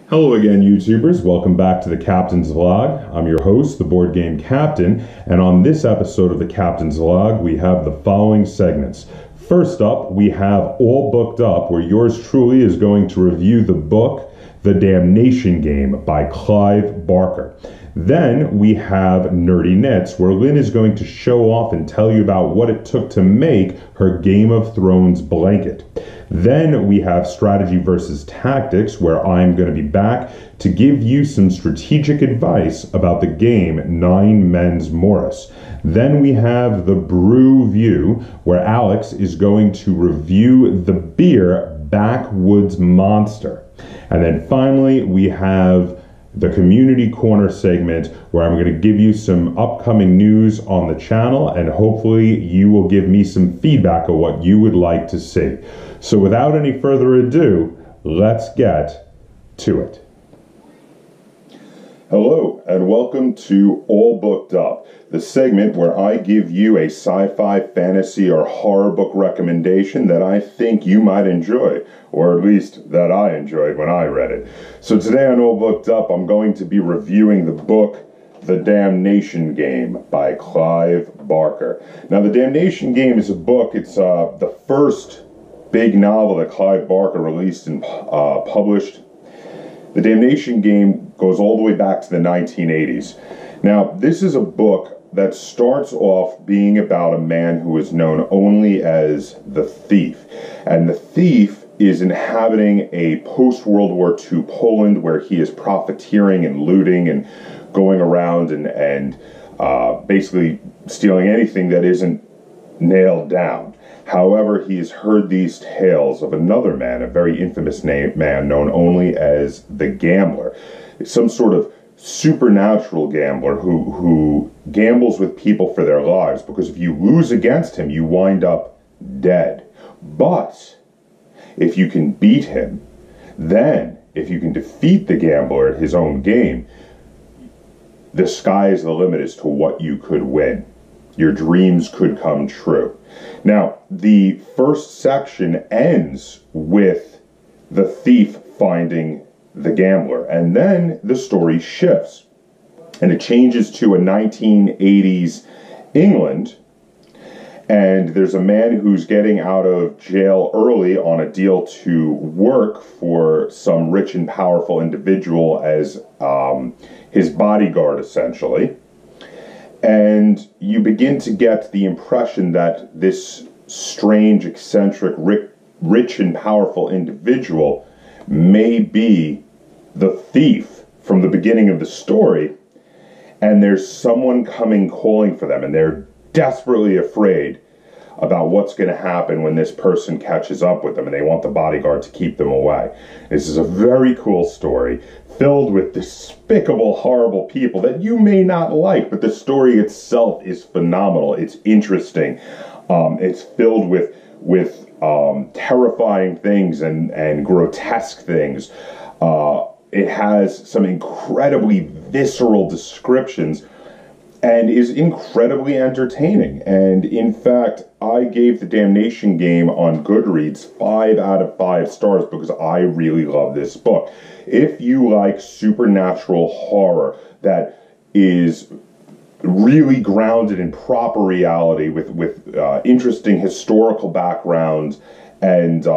Hello again, YouTubers. Welcome back to the Captain's Vlog. I'm your host, the board game Captain, and on this episode of the Captain's Vlog, we have the following segments. First up, we have All Booked Up, where yours truly is going to review the book, The Damnation Game by Clive Barker. Then we have Nerdy Knits, where Lynn is going to show off and tell you about what it took to make her Game of Thrones blanket. Then we have Strategy versus Tactics, where I'm going to be back to give you some strategic advice about the game Nine Men's Morris. Then we have the Brew View, where Alex is going to review the beer Backwoods Monster. And then finally we have the Community Corner segment, where I'm going to give you some upcoming news on the channel, and hopefully you will give me some feedback of what you would like to see. So without any further ado, let's get to it. Hello, and welcome to All Booked Up, the segment where I give you a sci-fi, fantasy, or horror book recommendation that I think you might enjoy, or at least that I enjoyed when I read it. So today on All Booked Up, I'm going to be reviewing the book The Damnation Game by Clive Barker. Now, The Damnation Game is a book. It's the first big novel that Clive Barker released and published. The Damnation Game goes all the way back to the 1980s. Now, this is a book that starts off being about a man who is known only as the Thief. And the Thief is inhabiting a post-World War II Poland where he is profiteering and looting and going around and basically stealing anything that isn't nailed down. However, he has heard these tales of another man, a very infamous man known only as the Gambler. Some sort of supernatural gambler who gambles with people for their lives, because if you lose against him, you wind up dead. But if you can beat him, then if you can defeat the gambler at his own game, the sky is the limit as to what you could win. Your dreams could come true. Now, the first section ends with the thief finding the gambler, and then the story shifts, and it changes to a 1980s England, and there's a man who's getting out of jail early on a deal to work for some rich and powerful individual as his bodyguard, essentially. And you begin to get the impression that this strange, eccentric, rich and powerful individual may be the thief from the beginning of the story, and there's someone coming calling for them, and they're desperately afraid about what's going to happen when this person catches up with them, and they want the bodyguard to keep them away. This is a very cool story, filled with despicable, horrible people that you may not like, but the story itself is phenomenal. It's interesting. It's filled with terrifying things and grotesque things. It has some incredibly visceral descriptions and is incredibly entertaining. And in fact, I gave The Damnation Game on Goodreads 5 out of 5 stars because I really love this book. If you like supernatural horror that is really grounded in proper reality with interesting historical backgrounds and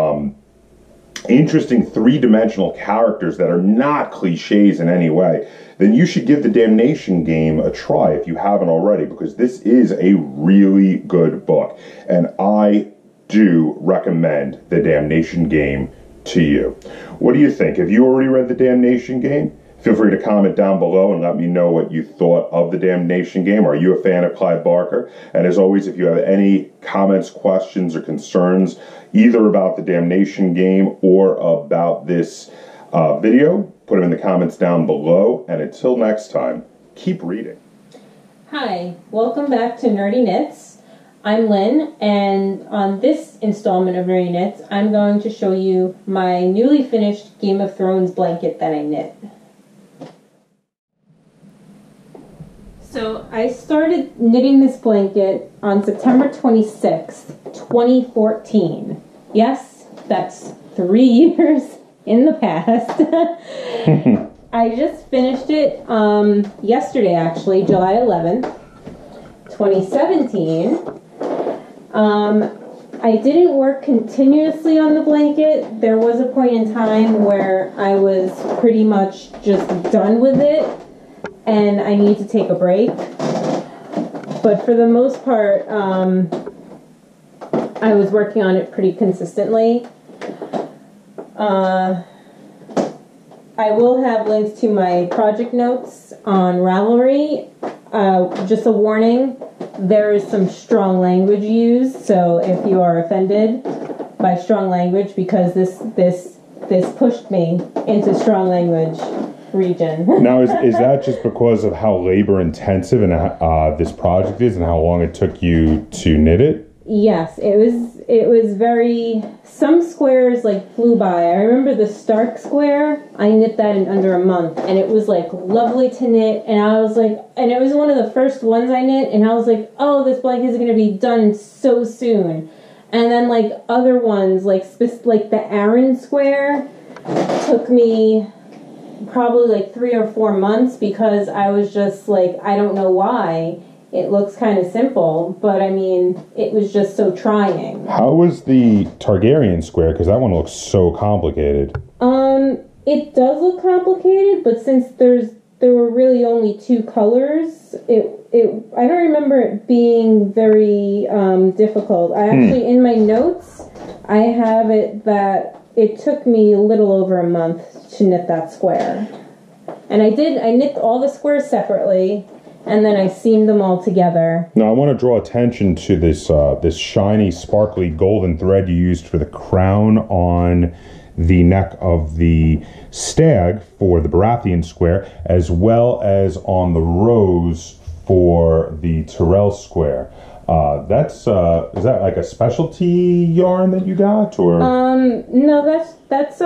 interesting three-dimensional characters that are not cliches in any way, then you should give The Damnation Game a try if you haven't already, because this is a really good book, and I do recommend The Damnation Game to you. What do you think? Have you already read The Damnation Game? Feel free to comment down below and let me know what you thought of The Damnation Game. Are you a fan of Clive Barker? And as always, if you have any comments, questions, or concerns, either about The Damnation Game or about this video, put them in the comments down below. And until next time, keep reading. Hi, welcome back to Nerdy Knits. I'm Lynn, and on this installment of Nerdy Knits, I'm going to show you my newly finished Game of Thrones blanket that I knit. So I started knitting this blanket on September 26th, 2014. Yes, that's 3 years in the past. I just finished it yesterday, actually, July 11th, 2017. I didn't work continuously on the blanket. There was a point in time where I was pretty much just done with it, and I need to take a break. But for the most part, I was working on it pretty consistently. I will have links to my project notes on Ravelry. Just a warning, there is some strong language used, so if you are offended by strong language, because this pushed me into strong language region. Now, is that just because of how labor intensive and this project is, and how long it took you to knit it? Yes, it was very. Some squares like flew by. I remember the Stark square. I knit that in under a month, and it was like lovely to knit. And I was like, and it was one of the first ones I knit, and I was like, oh, this blanket is going to be done so soon. And then like other ones, like the Aran square, took me probably like 3 or 4 months, because I was just like, I don't know why. It looks kind of simple, but I mean, it was just so trying. How was the Targaryen square? Because that one looks so complicated. It does look complicated, but since there were really only 2 colors, I don't remember it being very difficult. I actually, in my notes, I have it that it took me a little over a month to knit that square. And I knit all the squares separately, and then I seamed them all together. Now I want to draw attention to this shiny, sparkly golden thread you used for the crown on the neck of the stag for the Baratheon square, as well as on the rose for the Tyrell square. Is that like a specialty yarn that you got, or? No, that's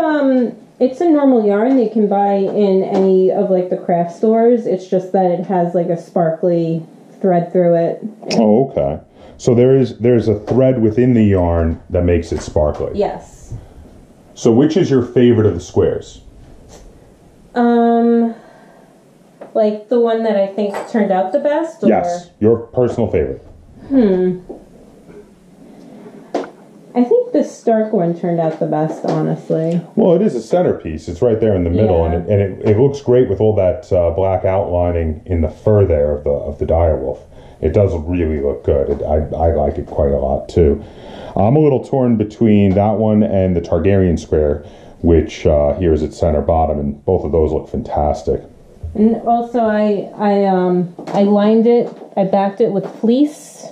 it's a normal yarn that you can buy in any of like the craft stores. It's just that it has like a sparkly thread through it. Oh, okay. So there's a thread within the yarn that makes it sparkly. Yes. So which is your favorite of the squares? Like the one that I think turned out the best? Or? Yes, your personal favorite. I think the Stark one turned out the best, honestly. Well, it is a centerpiece. It's right there in the middle, Yeah. and it looks great with all that black outlining in the fur there of the direwolf. It does really look good. I like it quite a lot too. I'm a little torn between that one and the Targaryen square, which here is its center bottom, and both of those look fantastic. And also, I lined it. I backed it with fleece.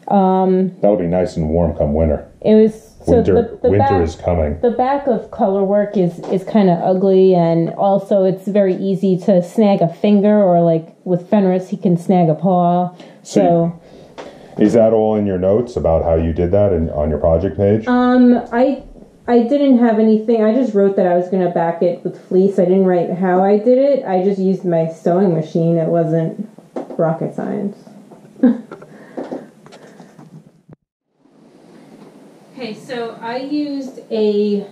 That'll be nice and warm come winter. It was so Winter the back, is coming. The back of color work is kind of ugly, and also it's very easy to snag a finger, or like with Fenris, he can snag a paw. So is that all in your notes about how you did that on your project page? I didn't have anything. I just wrote that I was going to back it with fleece. I didn't write how I did it. I just used my sewing machine. It wasn't rocket science. Okay, so I used a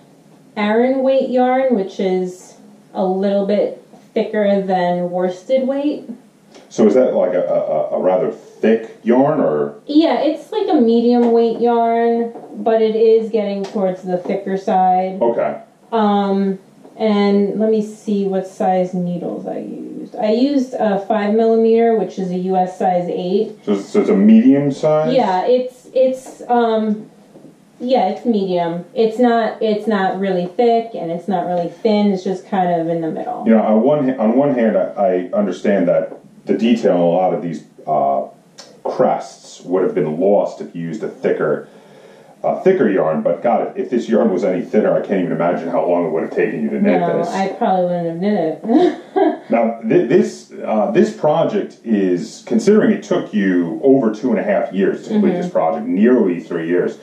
Aran weight yarn, which is a little bit thicker than worsted weight. So is that like a rather thick yarn, or? Yeah, it's like a medium weight yarn, but it is getting towards the thicker side. Okay. And let me see what size needles I used. I used a 5mm, which is a US size 8. So it's a medium size? Yeah, it's medium. It's not really thick, and it's not really thin. It's just kind of in the middle. You know, on one hand, I understand that the detail in a lot of these crests would have been lost if you used a thicker yarn. But God, if this yarn was any thinner, I can't even imagine how long it would have taken you to knit this. No, I probably wouldn't have knit it. Now, this project is, considering it took you over 2.5 years to complete this project, nearly 3 years.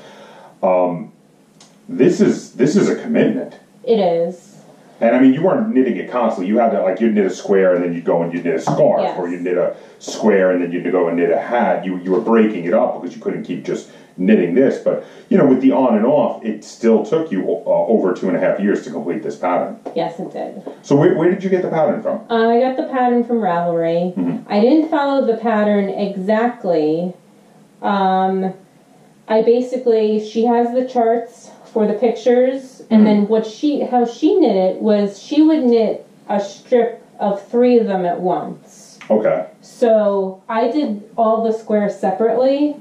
This is a commitment. It is. And I mean, you weren't knitting it constantly. You had to, like, you'd knit a square and then you'd go and you'd knit a scarf, or you'd knit a square and then you'd go and knit a hat. You were breaking it up because you couldn't keep just knitting this, but with the on and off, it still took you over 2.5 years to complete this pattern. Yes, it did. So where did you get the pattern from? I got the pattern from Ravelry. I didn't follow the pattern exactly. She has the charts for the pictures, and then how she knit it was she would knit a strip of 3 of them at once. Okay. So I did all the squares separately,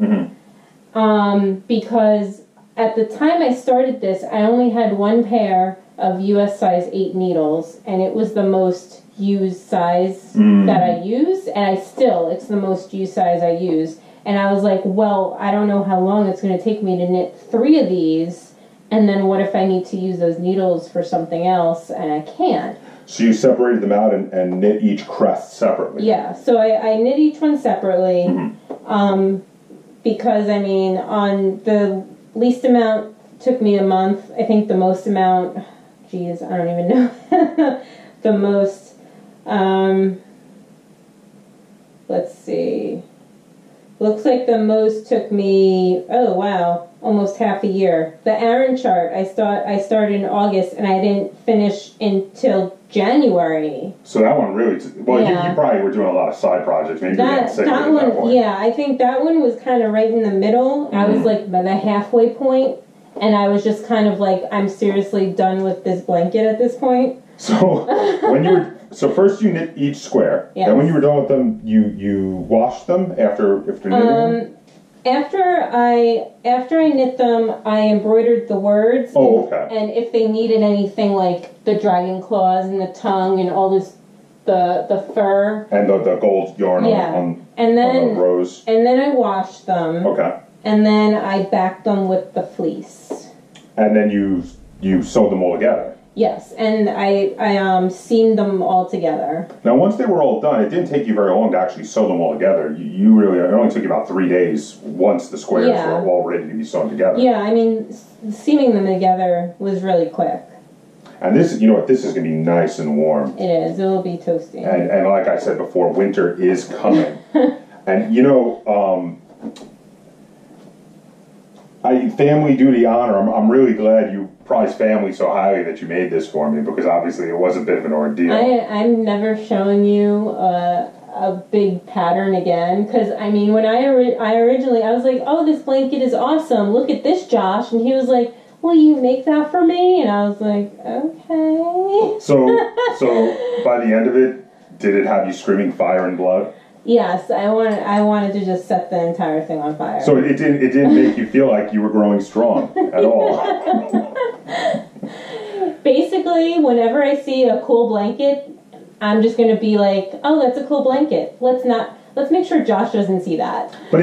because at the time I started this, I only had 1 pair of US size 8 needles, and it was the most used size that I use, and it's the most used size I use. And I was like, well, I don't know how long it's going to take me to knit 3 of these, and then what if I need to use those needles for something else, and I can't. So you separated them out and knit each crest separately? Yeah, so I knit each one separately, because, on the least amount took me a month. I think the most amount, I don't even know, the most, let's see, looks like the most took me, almost half a year. The Aran chart, I started in August, and I didn't finish until January. So that one really, you probably were doing a lot of side projects. Maybe that one, yeah, I think that one was kind of right in the middle. I was like by the halfway point, and I was just kind of like, I'm seriously done with this blanket at this point. So so first you knit each square. Yes. Then when you were done with them, you washed them after knitting them? After I knit them, I embroidered the words. Oh, okay. And if they needed anything like the dragon claws and the tongue and all this, the fur. And the gold yarn on the rose. And then I washed them. Okay. And then I backed them with the fleece. And then you sewed them all together. Yes, and I seamed them all together. Now, once they were all done, it didn't take you very long to actually sew them all together. It only took you about 3 days once the squares were all ready to be sewn together. Yeah, seaming them together was really quick. And this, this is going to be nice and warm. It is. It will be toasty. And like I said before, winter is coming. And family do the honor. I'm really glad you prized family so highly that you made this for me, because obviously it was a bit of an ordeal. I'm never showing you a big pattern again, because when I originally I was like, oh, this blanket is awesome, look at this, Josh, and he was like, will you make that for me? And I was like, okay. So by the end of it, did it have you screaming fire and blood? Yes, I wanted to just set the entire thing on fire. So it didn't make you feel like you were growing strong at all. Basically, whenever I see a cool blanket, I'm just going to be like, oh, that's a cool blanket. Let's make sure Josh doesn't see that. But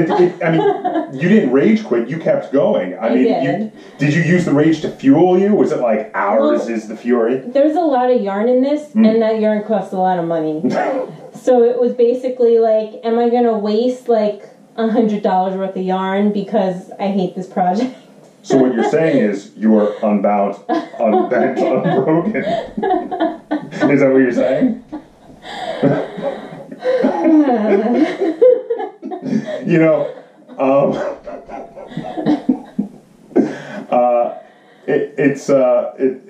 you didn't rage quit. You kept going. I did. Did you use the rage to fuel you? Was it like ours is the fury? There's a lot of yarn in this, and that yarn costs a lot of money. So it was basically like, am I going to waste like $100 worth of yarn because I hate this project? So what you're saying is you are unbound, unbent, unbroken. Is that what you're saying?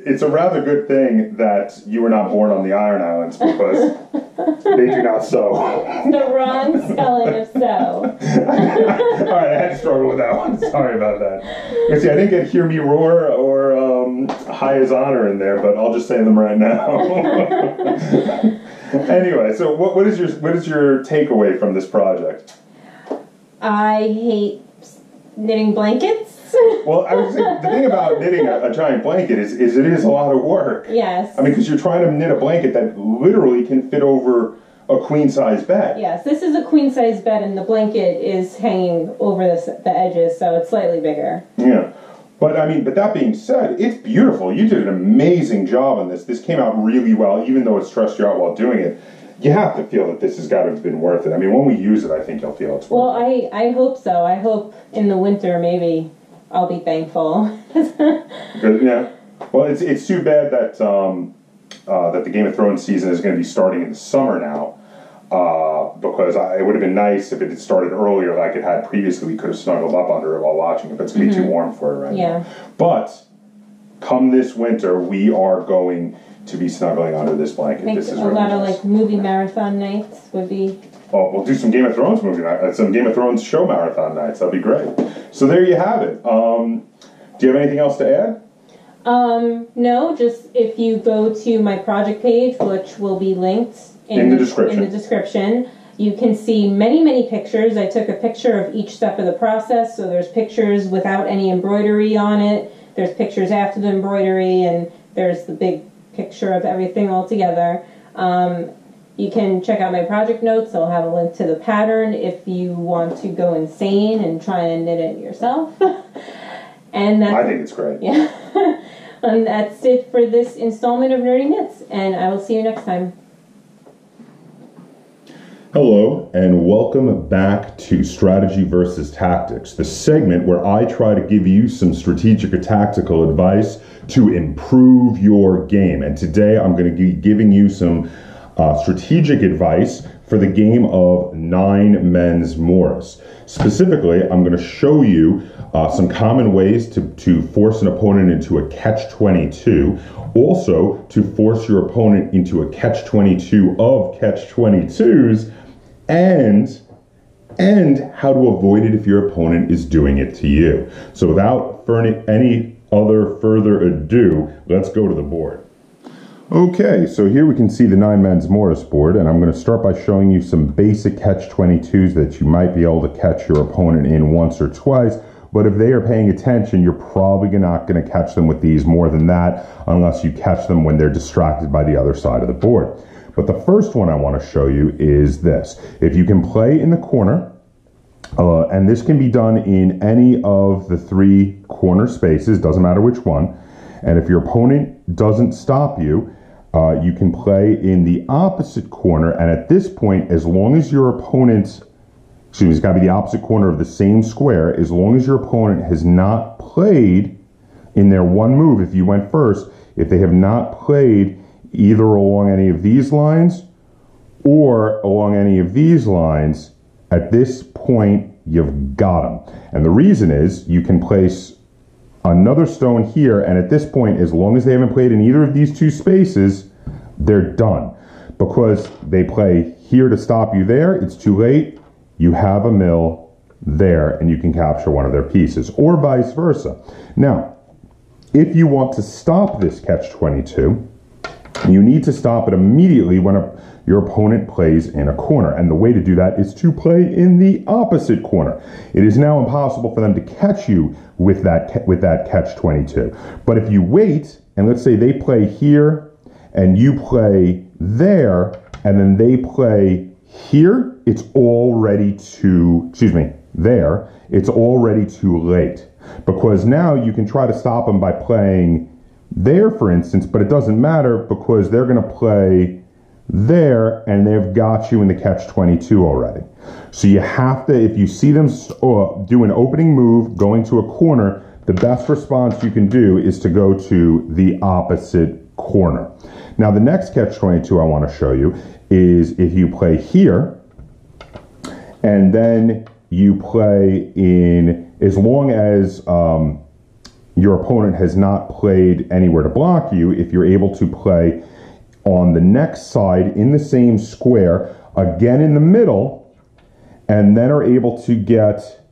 It's a rather good thing that you were not born on the Iron Islands, because they do not sew. The wrong spelling of sew. Alright, I had to struggle with that one. Sorry about that. See, I didn't get Hear Me Roar or High as Honor in there, but I'll just say them right now. Anyway, so what is your takeaway from this project? I hate knitting blankets. Well, I would say the thing about knitting a giant blanket is it is a lot of work. Yes. Because you're trying to knit a blanket that literally can fit over a queen-size bed. Yes, this is a queen-size bed, and the blanket is hanging over the edges, so it's slightly bigger. Yeah. But that being said, it's beautiful. You did an amazing job on this. This came out really well, even though it stressed you out while doing it. You have to feel that this has got to have been worth it. When we use it, I think you'll feel it's worth it. Well, I hope so. I hope in the winter maybe I'll be thankful. Yeah. Well, it's too bad that that the Game of Thrones season is going to be starting in the summer now. because it would have been nice if it had started earlier like it had previously. We could have snuggled up under it while watching it, but it's going to be too warm for it right now. But come this winter, we are going to be snuggling under this blanket. I think this is a lot of like movie marathon nights would be... Oh, we'll do some Game of Thrones some Game of Thrones show marathon nights. That'd be great. So there you have it. Do you have anything else to add? No, just if you go to my project page, which will be linked in the description, you can see many, many pictures. I took a picture of each step of the process, so there's pictures without any embroidery on it, there's pictures after the embroidery, and there's the big picture of everything all together. You can check out my project notes. I'll have a link to the pattern if you want to go insane and try and knit it yourself. And I think it's great. Yeah. And that's it for this installment of Nerdy Knits, and I will see you next time. Hello, and welcome back to Strategy versus Tactics, the segment where I try to give you some strategic or tactical advice to improve your game. And today I'm going to be giving you some strategic advice for the game of 9 Men's Morris. Specifically, I'm going to show you some common ways to force an opponent into a catch-22, also to force your opponent into a catch-22 of catch-22s, and how to avoid it if your opponent is doing it to you. So without any further ado, let's go to the board. Okay, so here we can see the 9 Men's Morris board, and I'm going to start by showing you some basic catch-22s that you might be able to catch your opponent in once or twice, but if they are paying attention, you're probably not going to catch them with these more than that, unless you catch them when they're distracted by the other side of the board. But the first one I want to show you is this. If you can play in the corner, and this can be done in any of the 3 corner spaces, doesn't matter which one, and if your opponent doesn't stop you, you can play in the opposite corner, and at this point, as long as your opponent, it's got to be the opposite corner of the same square, as long as your opponent has not played in their one move, if you went first, if they have not played either along any of these lines or along any of these lines, at this point, you've got them. And the reason is you can place another stone here, and at this point, as long as they haven't played in either of these 2 spaces, they're done. Because they play here to stop you there, it's too late, you have a mill there, and you can capture one of their pieces, or vice versa. Now, if you want to stop this catch-22, you need to stop it immediately when your opponent plays in a corner. And the way to do that is to play in the opposite corner. It is now impossible for them to catch you with that catch-22. But if you wait, and let's say they play here, and you play there, and then they play here, it's already there, it's already too late. Because now you can try to stop them by playing there, for instance, but it doesn't matter because they're going to play there and they've got you in the catch-22 already. So you have to, if you see them do an opening move going to a corner, the best response you can do is to go to the opposite corner. Now the next catch-22 I want to show you is if you play here and then you play in, as long as your opponent has not played anywhere to block you, if you're able to play on the next side in the same square, again in the middle, and then are able to get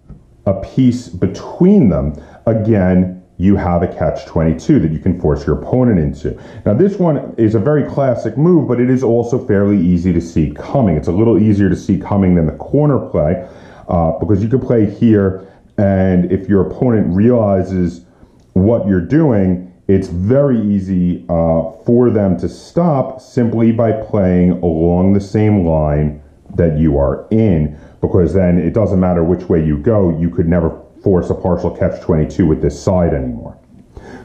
a piece between them, again, you have a catch-22 that you can force your opponent into. Now this one is a very classic move, but it is also fairly easy to see coming. It's a little easier to see coming than the corner play, because you can play here, and if your opponent realizes what you're doing, it's very easy for them to stop simply by playing along the same line that you are in, because then it doesn't matter which way you go, you could never force a partial catch-22 with this side anymore.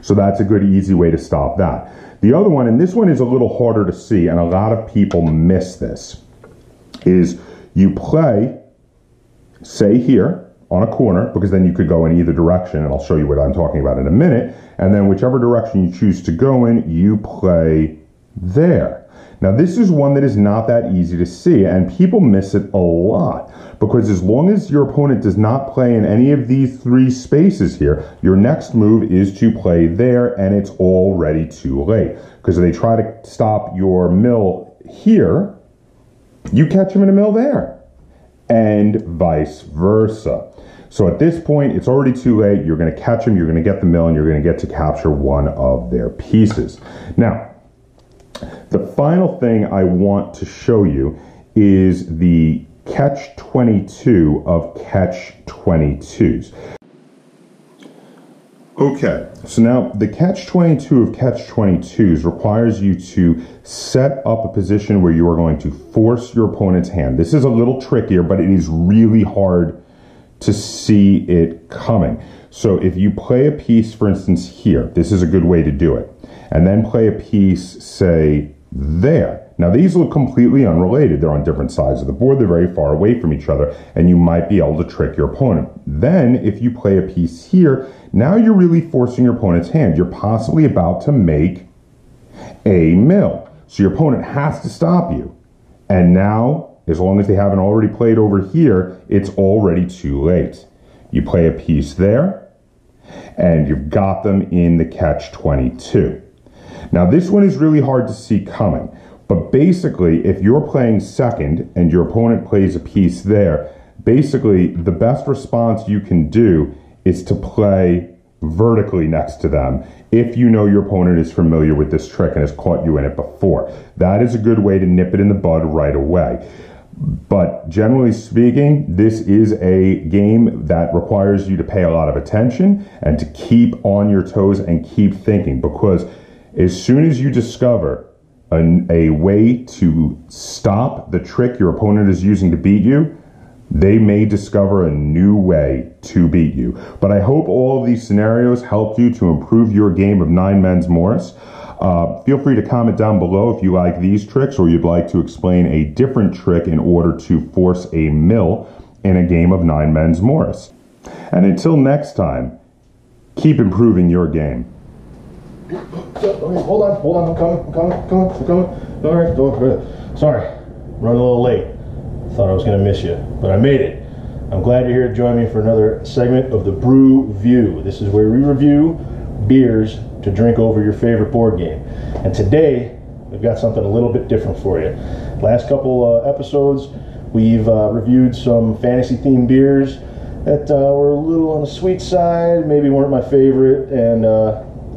So that's a good easy way to stop that. The other one, and this one is a little harder to see, and a lot of people miss this, is you play, say here, on a corner, because then you could go in either direction, and I'll show you what I'm talking about in a minute, and then whichever direction you choose to go in, you play there. Now this is one that is not that easy to see, and people miss it a lot, because as long as your opponent does not play in any of these three spaces here, your next move is to play there, and it's already too late. Because if they try to stop your mill here, you catch them in a mill there, and vice versa. So at this point, it's already too late. You're going to catch them, you're going to get the mill, and you're going to get to capture one of their pieces. Now, the final thing I want to show you is the catch-22 of catch-22s. Okay, so now the catch-22 of catch-22s requires you to set up a position where you are going to force your opponent's hand. This is a little trickier, but it is really hard to see it coming. So if you play a piece, for instance, here, this is a good way to do it, and then play a piece, say, there. Now these look completely unrelated. They're on different sides of the board. They're very far away from each other, and you might be able to trick your opponent. Then if you play a piece here, now you're really forcing your opponent's hand. You're possibly about to make a mill. So your opponent has to stop you. And now, as long as they haven't already played over here, it's already too late. You play a piece there, and you've got them in the catch-22. Now this one is really hard to see coming, but basically if you're playing second and your opponent plays a piece there, basically the best response you can do is to play vertically next to them if you know your opponent is familiar with this trick and has caught you in it before. That is a good way to nip it in the bud right away. But generally speaking, this is a game that requires you to pay a lot of attention and to keep on your toes and keep thinking, because as soon as you discover a way to stop the trick your opponent is using to beat you, they may discover a new way to beat you. But I hope all of these scenarios helped you to improve your game of Nine Men's Morris. Feel free to comment down below if you like these tricks or you'd like to explain a different trick in order to force a mill in a game of Nine Men's Morris. And until next time, keep improving your game. Okay, hold on, I'm coming. All right, good. Sorry, running a little late. Thought I was gonna miss you, but I made it. I'm glad you're here to join me for another segment of the Brew View. This is where we review beers to drink over your favorite board game. And today, we've got something a little bit different for you. Last couple episodes, we've reviewed some fantasy-themed beers that were a little on the sweet side, maybe weren't my favorite, and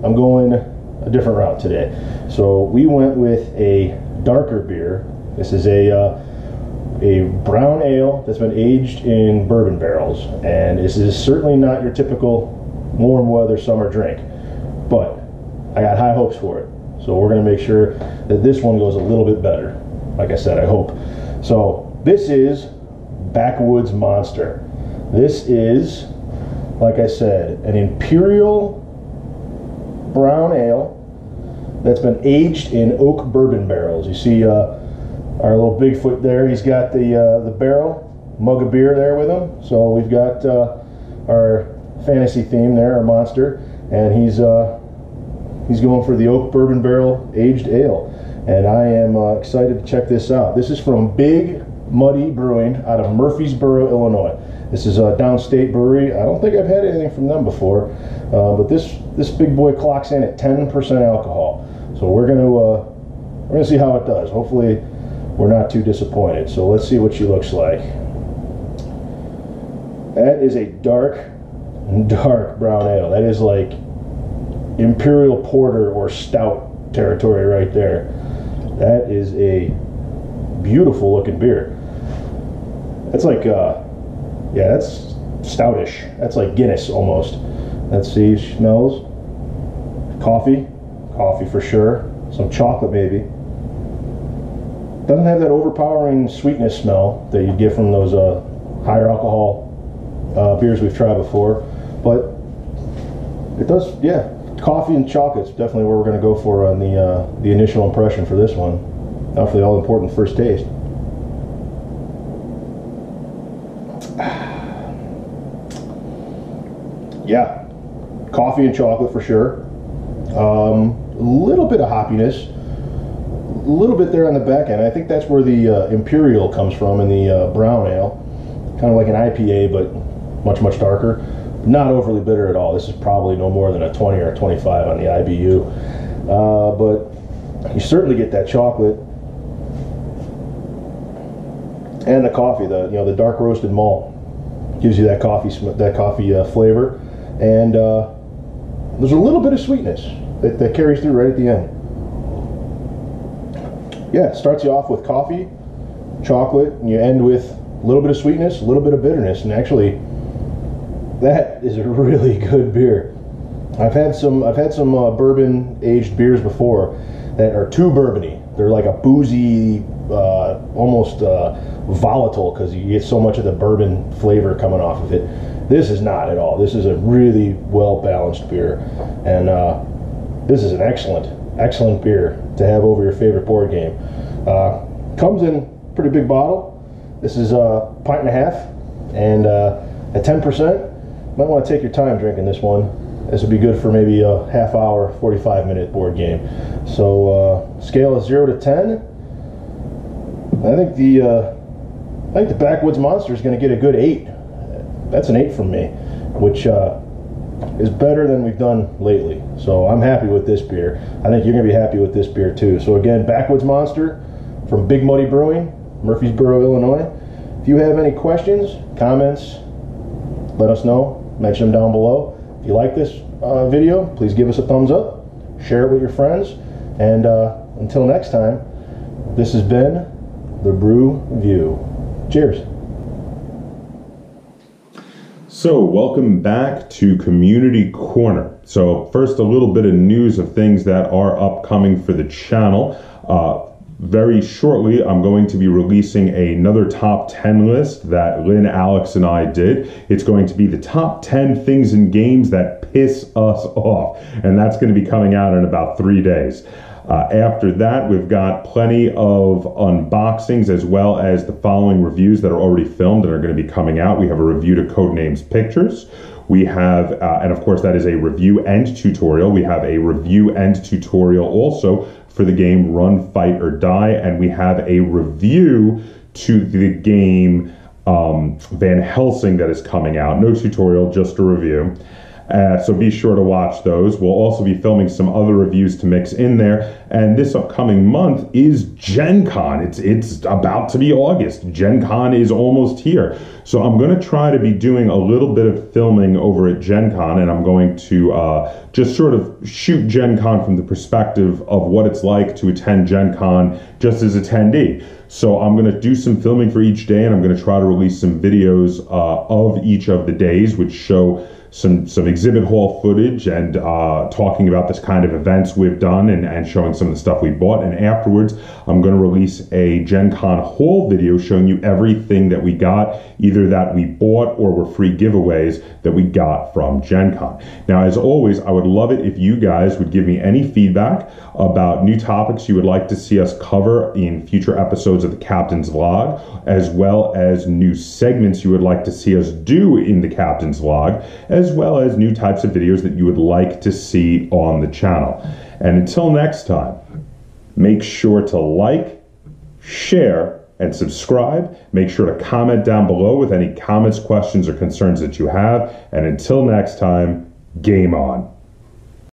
I'm going a different route today. So we went with a darker beer. This is a brown ale that's been aged in bourbon barrels, and this is certainly not your typical warm weather summer drink, but I got high hopes for it. So we're going to make sure that this one goes a little bit better. Like I said, I hope. So this is Backwoods Monster. This is, like I said, an imperial brown ale that's been aged in oak bourbon barrels. You see our little Bigfoot there, he's got the barrel, mug of beer there with him. So we've got our fantasy theme there, our monster, and he's going for the oak bourbon barrel aged ale. And I am excited to check this out. This is from Big Muddy Brewing out of Murfreesboro, Illinois. This is a downstate brewery. I don't think I've had anything from them before, but this big boy clocks in at 10% alcohol. So we're gonna see how it does. Hopefully we're not too disappointed. So let's see what she looks like. That is a dark brown ale. That is like imperial porter or stout territory right there. That is a beautiful looking beer. That's like yeah, that's stoutish. That's like Guinness almost. Let's see, smells. Coffee for sure. Some chocolate maybe. Doesn't have that overpowering sweetness smell that you get from those higher alcohol beers we've tried before, but it does, yeah. Coffee and chocolate's definitely where we're going to go for on the initial impression for this one. Now for the all-important first taste. Yeah, coffee and chocolate for sure. A little bit of hoppiness, a little bit there on the back end. I think that's where the Imperial comes from in the brown ale. Kind of like an IPA, but much, much darker. Not overly bitter at all. This is probably no more than a 20 or a 25 on the IBU. But you certainly get that chocolate and the coffee. The dark roasted malt gives you that coffee flavor, and there's a little bit of sweetness that carries through right at the end. Yeah, it starts you off with coffee, chocolate, and you end with a little bit of sweetness, a little bit of bitterness, and actually, that is a really good beer. I've had some bourbon aged beers before that are too bourbony. They're like a boozy, almost volatile, because you get so much of the bourbon flavor coming off of it. This is not at all. This is a really well balanced beer, and this is an excellent beer to have over your favorite board game. Comes in a pretty big bottle. This is a pint and a half, and at 10%, might want to take your time drinking this one. This would be good for maybe a half hour, 45-minute board game. So scale of 0 to 10. I think the Backwoods Monster is going to get a good 8. That's an 8 from me, which is better than we've done lately. So I'm happy with this beer. I think you're going to be happy with this beer too. So again, Backwoods Monster from Big Muddy Brewing, Murfreesboro, Illinois. If you have any questions, comments, let us know. Mention them down below. If you like this video, please give us a thumbs up. Share it with your friends. And until next time, this has been the Brew View. Cheers. So, welcome back to Community Corner. So, first, a little bit of news of things that are upcoming for the channel. Very shortly, I'm going to be releasing another top 10 list that Lynn, Alex, and I did. It's going to be the top 10 things in games that piss us off. And that's going to be coming out in about 3 days. After that, we've got plenty of unboxings as well as the following reviews that are already filmed and are going to be coming out. We have a review to Codenames Pictures. We have, and of course that is a review and tutorial. We have a review and tutorial also for the game Run, Fight, or Die. And we have a review to the game Van Helsing that is coming out. No tutorial, just a review. So be sure to watch those. We'll also be filming some other reviews to mix in there. And this upcoming month is Gen Con. It's about to be August. Gen Con is almost here. So I'm going to try to be doing a little bit of filming over at Gen Con, and I'm going to just sort of shoot Gen Con from the perspective of what it's like to attend Gen Con just as attendee. So I'm going to do some filming for each day, and I'm going to try to release some videos of each of the days, which show some exhibit hall footage and talking about this kind of events we've done and showing some of the stuff we bought. And afterwards, I'm going to release a Gen Con haul video showing you everything that we got, either that we bought or were free giveaways that we got from Gen Con. Now, as always, I would love it if you guys would give me any feedback about new topics you would like to see us cover in future episodes of the Captain's Vlog, as well as new segments you would like to see us do in the Captain's Vlog, as well as new types of videos that you would like to see on the channel. And until next time, make sure to like, share, and subscribe. Make sure to comment down below with any comments, questions, or concerns that you have. And until next time, game on.